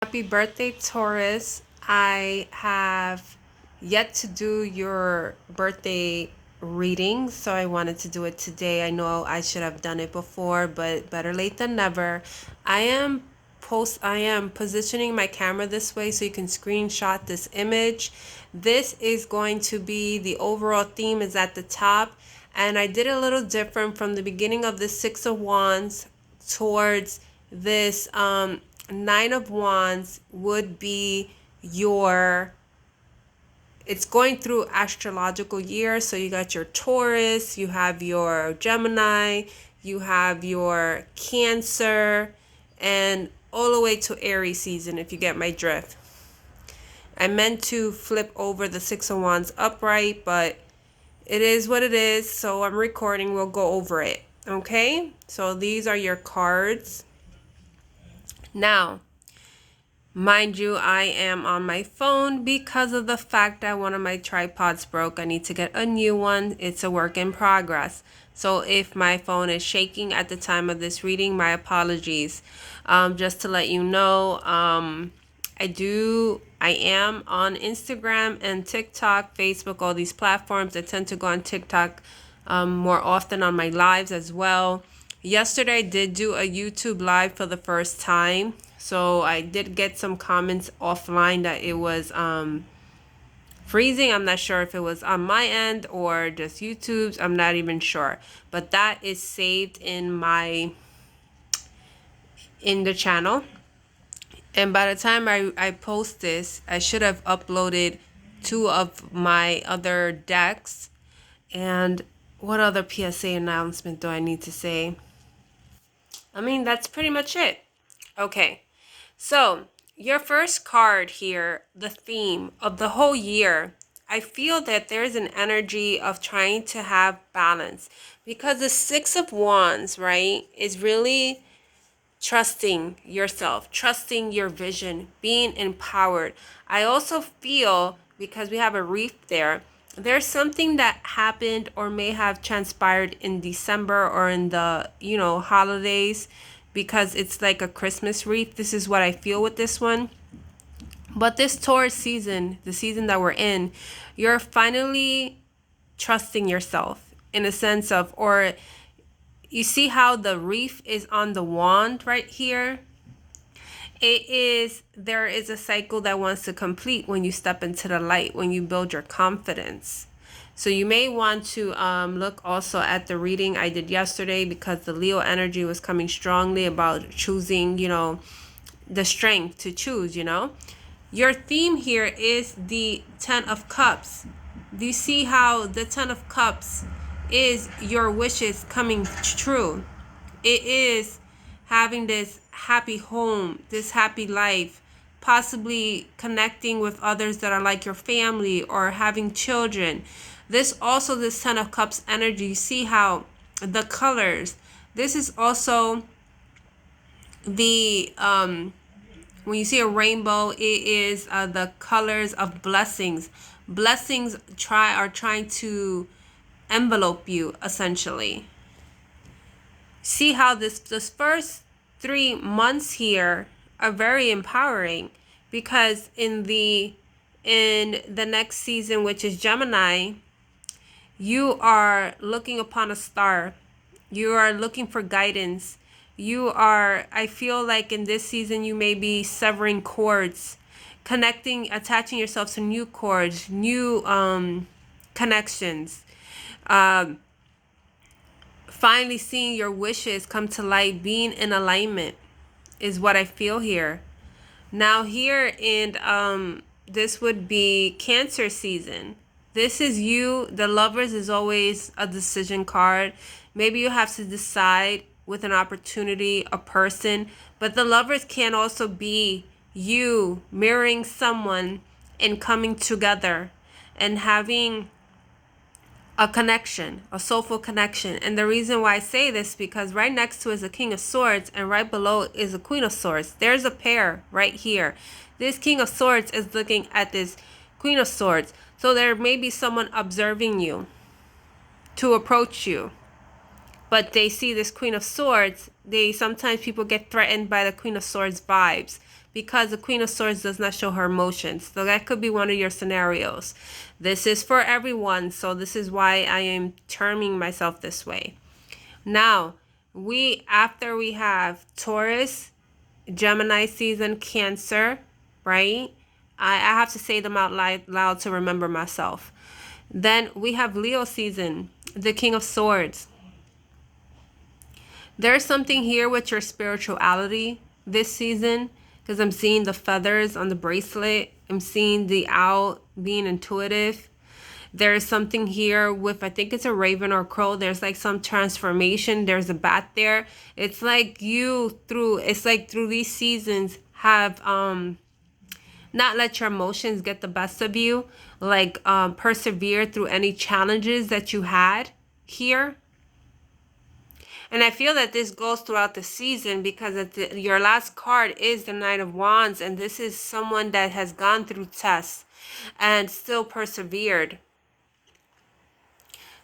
Happy birthday, Taurus. I have yet to do your birthday reading, so I wanted to do it today. I know I should have done it before, but better late than never. I am positioning my camera this way so you can screenshot this image. This is going to be the overall theme is at the top, and I did a little different from the beginning of the 6 of Wands towards this Nine of Wands would be your, it's going through astrological year. So you got your Taurus, you have your Gemini, you have your Cancer, and all the way to Aries season, if you get my drift. I meant to flip over the Six of Wands upright, but it is what it is. So I'm recording, we'll go over it. Okay, so these are your cards. Now, mind you, I am on my phone because of the fact that one of my tripods broke. I need to get a new one. It's a work in progress. So if my phone is shaking at the time of this reading, my apologies. Just to let you know, I am on Instagram and TikTok, Facebook, all these platforms. I tend to go on TikTok more often on my lives as well. Yesterday, I did do a YouTube live for the first time. So I did get some comments offline that it was freezing. I'm not sure if it was on my end or just YouTube's. I'm not even sure. But that is saved in the channel. And by the time I post this, I should have uploaded 2 of my other decks. And what other PSA announcement do I need to say? I mean, that's pretty much it. Okay. So, your first card here, the theme of the whole year, I feel that there's an energy of trying to have balance because the Six of Wands, right, is really trusting yourself, trusting your vision, being empowered. I also feel, because we have a reef there, there's something that happened or may have transpired in December or in the, holidays, because it's like a Christmas wreath. This is what I feel with this one. But this Taurus season, the season that we're in, you're finally trusting yourself in a sense of, or you see how the wreath is on the wand right here? There is a cycle that wants to complete when you step into the light, when you build your confidence. So you may want to look also at the reading I did yesterday, because the Leo energy was coming strongly about choosing, the strength to choose, Your theme here is the Ten of Cups. Do you see how the Ten of Cups is your wishes coming true? It is having this happy home, this happy life, possibly connecting with others that are like your family or having children. This Ten of Cups energy, you see how the colors, this is also the, when you see a rainbow, it is the colors of blessings. Blessings are trying to envelope you, essentially. See how this first 3 months here are very empowering, because in the next season, which is Gemini, you are looking upon a star. You are looking for guidance. I feel like in this season, you may be severing cords, attaching yourself to new cords, new connections. Finally seeing your wishes come to light, being in alignment is what I feel here. Now here in this would be Cancer season. This is you. The Lovers is always a decision card. Maybe you have to decide with an opportunity, a person, but the Lovers can also be you mirroring someone and coming together and having a connection, a soulful connection. And the reason why I say this, because right next to is a King of Swords and right below is a Queen of Swords. There's a pair right here. This King of Swords is looking at this Queen of Swords. So there may be someone observing you to approach you, but they see this Queen of Swords. Sometimes people get threatened by the Queen of Swords vibes, because the Queen of Swords does not show her emotions. So that could be one of your scenarios. This is for everyone, so this is why I am terming myself this way. Now, after we have Taurus, Gemini season, Cancer, right? I have to say them out loud to remember myself. Then we have Leo season, the King of Swords. There's something here with your spirituality this season, because I'm seeing the feathers on the bracelet. I'm seeing the owl being intuitive. There's something here with, I think it's a raven or crow. There's like some transformation. There's a bat there. It's like through these seasons have not let your emotions get the best of you. Like persevere through any challenges that you had here. And I feel that this goes throughout the season, because your last card is the Knight of Wands. And this is someone that has gone through tests and still persevered.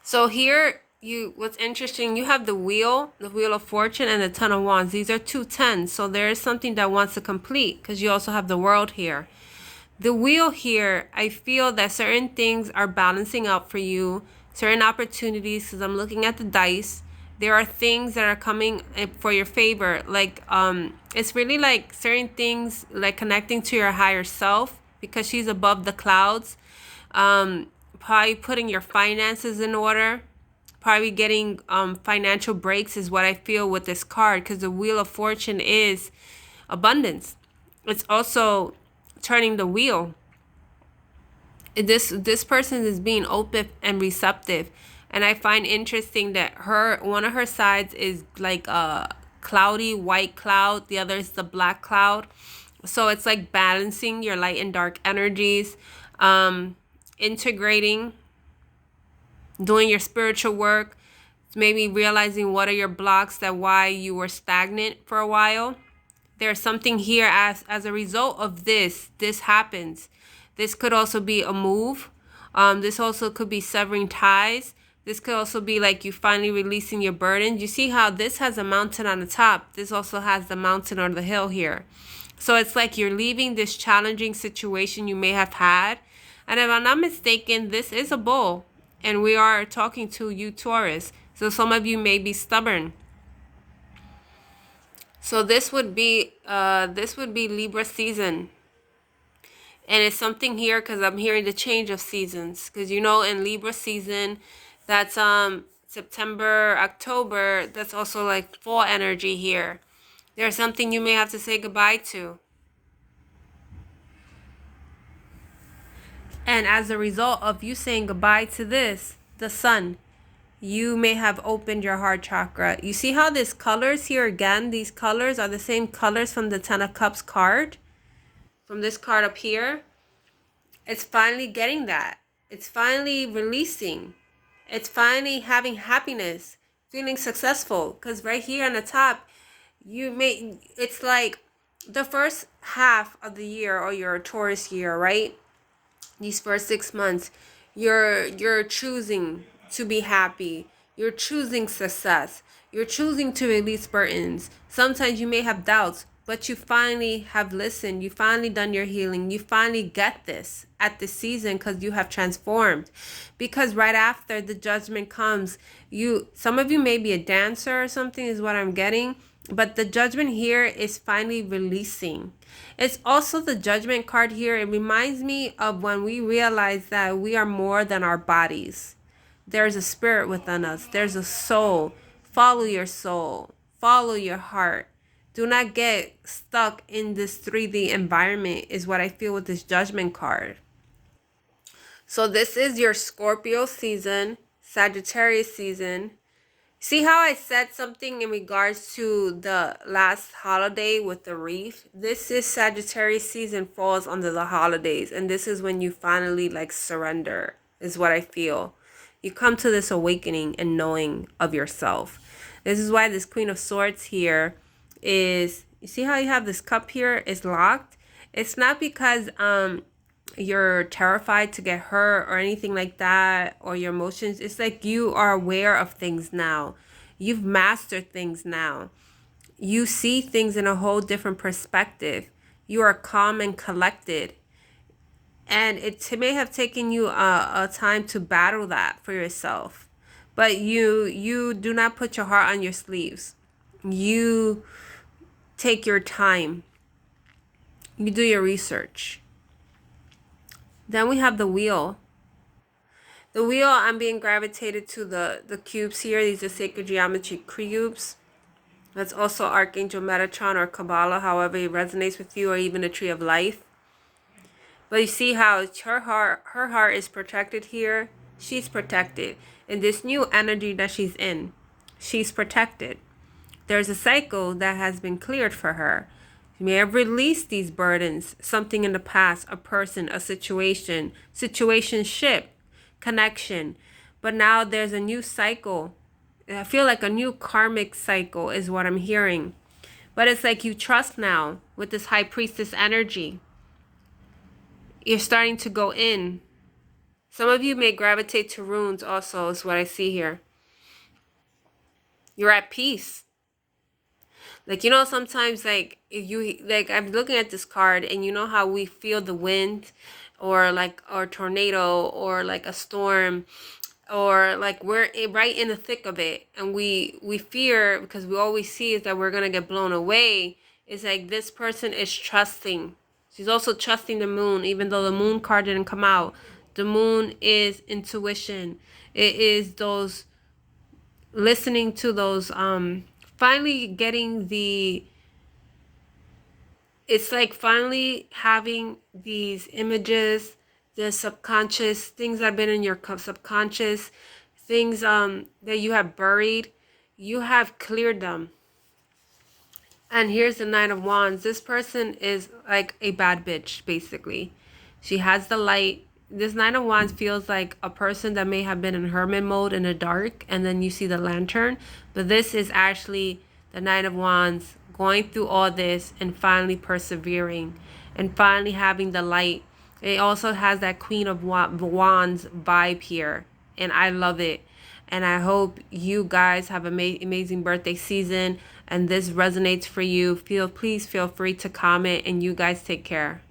So here, what's interesting, you have the Wheel of Fortune, and the Ten of Wands. These are 2 tens. So there is something that wants to complete, because you also have the World here. The Wheel here, I feel that certain things are balancing out for you. Certain opportunities, because I'm looking at the dice. There are things that are coming for your favor. Like, it's really like certain things, like connecting to your higher self, because she's above the clouds. Probably putting your finances in order. Probably getting financial breaks is what I feel with this card, because the Wheel of Fortune is abundance. It's also turning the wheel. This person is being open and receptive. And I find interesting that one of her sides is like a cloudy white cloud. The other is the black cloud. So it's like balancing your light and dark energies, integrating, doing your spiritual work, maybe realizing what are your blocks, why you were stagnant for a while. There's something here as a result of this happens. This could also be a move. This also could be severing ties. This could also be like you finally releasing your burden. You see how this has a mountain on the top. This also has the mountain or the hill here. So it's like you're leaving this challenging situation you may have had. And if I'm not mistaken, this is a bull. And we are talking to you, Taurus. So some of you may be stubborn. So this would be Libra season. And it's something here, because I'm hearing the change of seasons. Because in Libra season, that's September, October, that's also like fall energy here. There's something you may have to say goodbye to. And as a result of you saying goodbye to this, the Sun, you may have opened your heart chakra. You see how these colors here again, these colors are the same colors from the Ten of Cups card? From this card up here? It's finally getting that. It's finally releasing. It's finally having happiness, feeling successful. Because right here on the top, it's like the first half of the year, or your Taurus year, right? These first 6 months, you're choosing to be happy. You're choosing success. You're choosing to release burdens. Sometimes you may have doubts, but you finally have listened. You finally done your healing. You finally get this at this season, because you have transformed. Because right after the judgment comes, some of you may be a dancer or something, is what I'm getting. But the judgment here is finally releasing. It's also the judgment card here. It reminds me of when we realize that we are more than our bodies. There's a spirit within us. There's a soul. Follow your soul. Follow your heart. Do not get stuck in this 3D environment, is what I feel with this judgment card. So this is your Scorpio season, Sagittarius season. See how I said something in regards to the last holiday with the wreath? This is Sagittarius season, falls under the holidays. And this is when you finally surrender, is what I feel. You come to this awakening and knowing of yourself. This is why this Queen of Swords here is, you see how you have this cup here is locked? It's not because you're terrified to get hurt or anything like that, or your emotions. It's like you are aware of things now. You've mastered things now. You see things in a whole different perspective. You are calm and collected. And it may have taken you a time to battle that for yourself. But you do not put your heart on your sleeves. You take your time. You do your research. Then we have the wheel. The wheel, I'm being gravitated to the cubes here. These are sacred geometry cubes. That's also Archangel Metatron or Kabbalah, however it resonates with you, or even the Tree of Life. But you see how her heart is protected here. She's protected. In this new energy that she's in, she's protected. There's a cycle that has been cleared for her. She may have released these burdens, something in the past, a person, a situation, situationship, connection. But now there's a new cycle. I feel like a new karmic cycle is what I'm hearing. But it's like you trust now with this high priestess energy. You're starting to go in. Some of you may gravitate to runes also, is what I see here. You're at peace. Like, you know, sometimes, like, if you, like, I'm looking at this card, and you know how we feel the wind, or like, or tornado, or like a storm, or like we're right in the thick of it, and we fear because we always see is that we're gonna get blown away. It's like this person is trusting. She's also trusting the moon, even though the moon card didn't come out. The moon is intuition. It is those listening to those finally getting the, it's like finally having these images, the subconscious things that have been in your subconscious, things that you have buried, you have cleared them. And here's the Knight of Wands. This person is like a bad bitch, basically. She has the light. This Knight of Wands feels like a person that may have been in hermit mode in the dark, and then you see the lantern. But this is actually the Knight of Wands going through all this and finally persevering and finally having the light. It also has that Queen of Wands vibe here, and I love it. And I hope you guys have an amazing birthday season and this resonates for you. Please feel free to comment, and you guys take care.